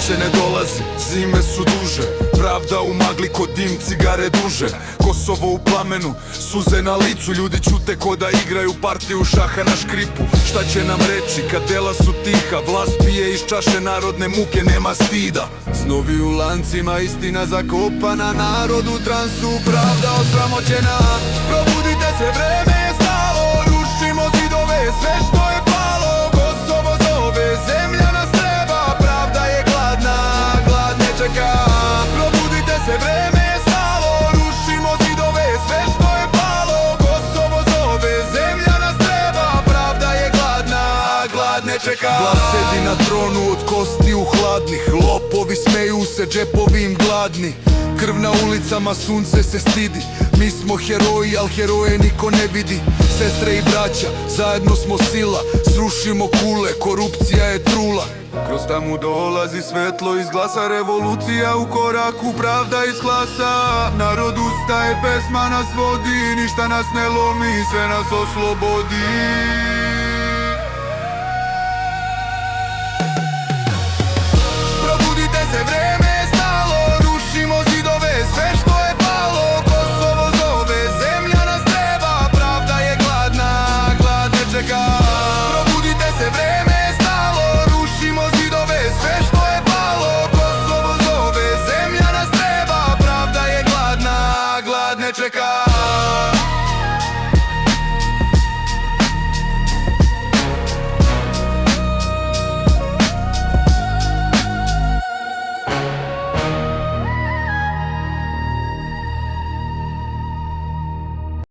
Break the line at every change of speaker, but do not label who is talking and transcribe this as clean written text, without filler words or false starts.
Proleće ne dolazi, zime su duže, pravda u magli ko dim cigare duže. Kosovo u plamenu, suze na licu, ljudi ćute ko da igraju partiju šaha na škripu. Šta će nam reći kad dela su tiha, vlast pije iz čaše narodne muke, nema stida. Snovi u lancima, istina zakopana, narod u transu, pravda osramoćena. Probudite se, vreme je stalo, rušimo zidove, sve što je palo. Kosovo zove, zemlja nas treba, pravda je gladna, glad ne čeka. Probudite se, vreme je stalo, rušimo zidove, sve što je palo. Kosovo zove, zemlja nas treba, pravda je gladna, glad ne čeka. Glas sedi na tronu od kostiju hladnih, lopovi smeju se, džepovi im gladni. Krv na ulicama, sunce se stidi. Mi smo heroji, al heroje niko ne vidi. Sestre i braća, zajedno smo sila. Srušimo kule, korupcija je trula. Kroz tamu dolazi svetlo iz glasa, revolucija u koraku, pravda iz klasa. Narod ustaje, pesma nas vodi, ništa nas ne lomi, sve nas oslobodi.